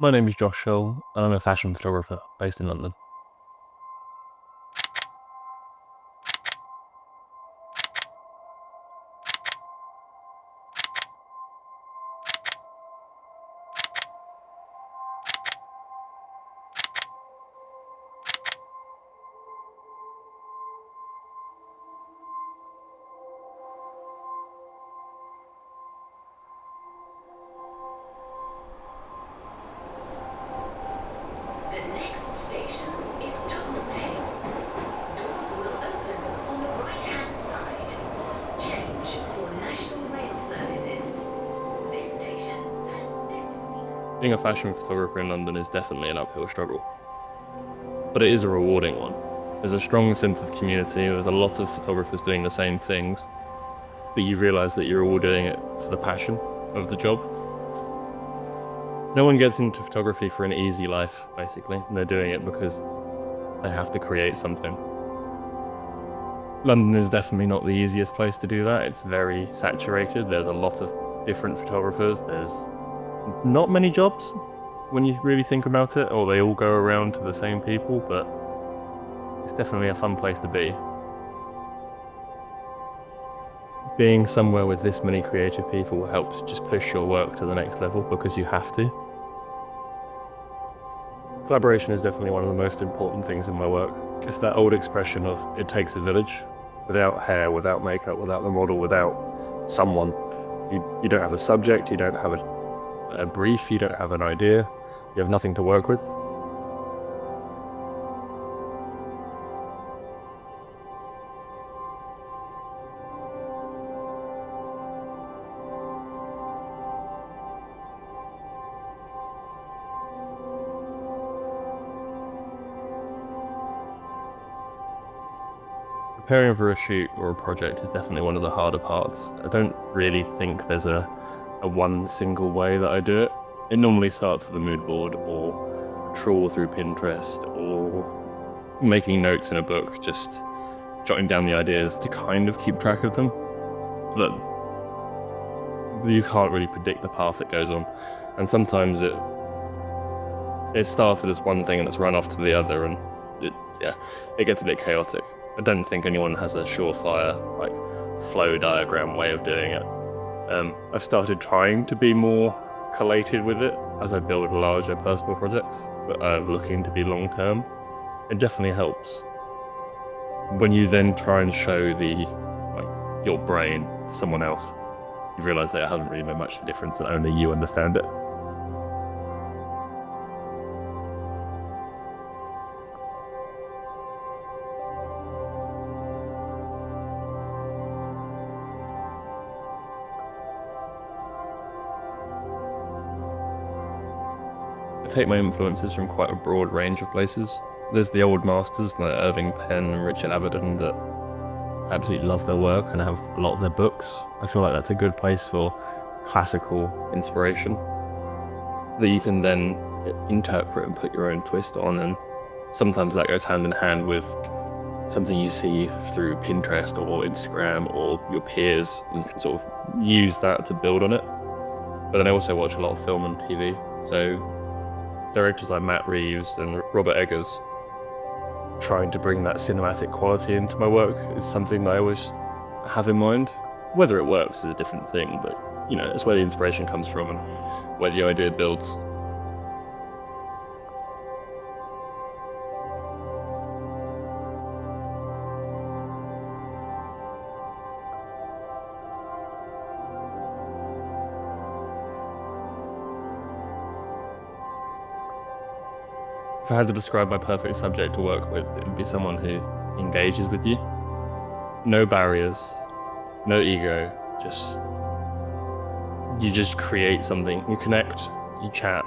My name is Josh Showell, and I'm a fashion photographer based in London. The next station is Tottenham Bay. Doors will open on the right-hand side. Change for National Rail services. This station has destiny. Being a fashion photographer in London is definitely an uphill struggle, but it is a rewarding one. There's a strong sense of community, there's a lot of photographers doing the same things, but you realise that you're all doing it for the passion of the job. No one gets into photography for an easy life, basically. They're doing it because they have to create something. London is definitely not the easiest place to do that. It's very saturated. There's a lot of different photographers. There's not many jobs when you really think about it, or they all go around to the same people, but it's definitely a fun place to be. Being somewhere with this many creative people helps just push your work to the next level because you have to. Collaboration is definitely one of the most important things in my work. It's that old expression of it takes a village. Without hair, without makeup, without the model, without someone, you don't have a subject, you don't have a brief, you don't have an idea, you have nothing to work with. Preparing for a shoot or a project is definitely one of the harder parts. I don't really think there's a one single way that I do it. It normally starts with a mood board or trawl through Pinterest or making notes in a book, just jotting down the ideas to kind of keep track of them. But you can't really predict the path that goes on. And sometimes it started as one thing and it's run off to the other, and it gets a bit chaotic. I don't think anyone has a surefire, flow diagram way of doing it. I've started trying to be more collated with it as I build larger personal projects that are looking to be long term. It definitely helps. When you then try and show your brain to someone else, you realise that it hasn't really made much difference and only you understand it. I take my influences from quite a broad range of places. There's the old masters like Irving Penn and Richard Avedon that I absolutely love their work and have a lot of their books. I feel like that's a good place for classical inspiration that you can then interpret and put your own twist on, and sometimes that goes hand in hand with something you see through Pinterest or Instagram or your peers, and you can sort of use that to build on it. But then I also watch a lot of film and TV, so directors like Matt Reeves and Robert Eggers trying to bring that cinematic quality into my work is something that I always have in mind. Whether it works is a different thing, but it's where the inspiration comes from and where the idea builds. If I had to describe my perfect subject to work with, it would be someone who engages with you. No barriers, no ego, you just create something. You connect, you chat.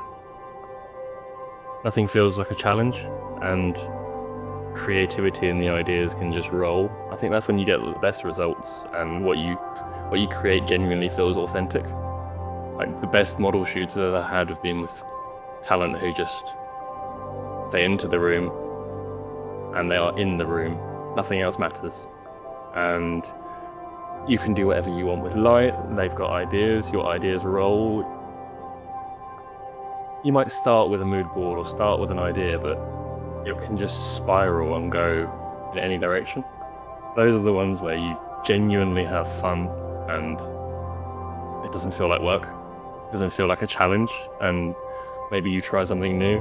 Nothing feels like a challenge, and creativity and the ideas can just roll. I think that's when you get the best results, and what you create genuinely feels authentic. Like the best model shoots I've ever had have been with talent who they enter the room and they are in the room. Nothing else matters. And you can do whatever you want with light. They've got ideas, your ideas roll. you might start with a mood board or start with an idea, but it can just spiral and go in any direction. Those are the ones where you genuinely have fun and it doesn't feel like work. It doesn't feel like a challenge, and maybe you try something new.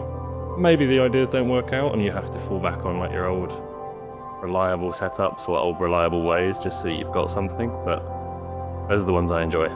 Maybe the ideas don't work out and you have to fall back on like your old reliable setups or old reliable ways just so you've got something, but those are the ones I enjoy.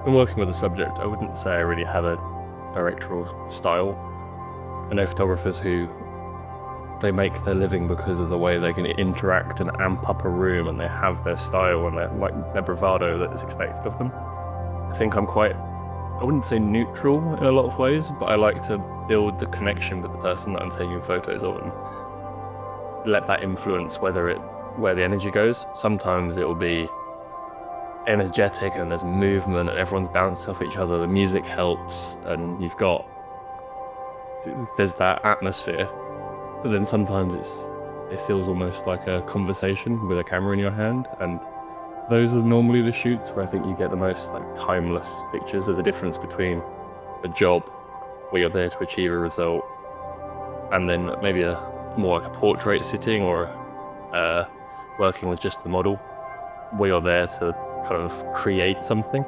When working with a subject, I wouldn't say I really have a directorial style. I know photographers who they make their living because of the way they can interact and amp up a room, and they have their style and their bravado that is expected of them. I think I'm quite, I wouldn't say neutral in a lot of ways, but I like to build the connection with the person that I'm taking photos of and let that influence where the energy goes. Sometimes it will be energetic and there's movement and everyone's bouncing off each other, the music helps and there's that atmosphere. But then sometimes it feels almost like a conversation with a camera in your hand, and those are normally the shoots where I think you get the most like timeless pictures of the difference between a job where you're there to achieve a result and then maybe a more like a portrait sitting or working with just the model where you're there to kind of create something.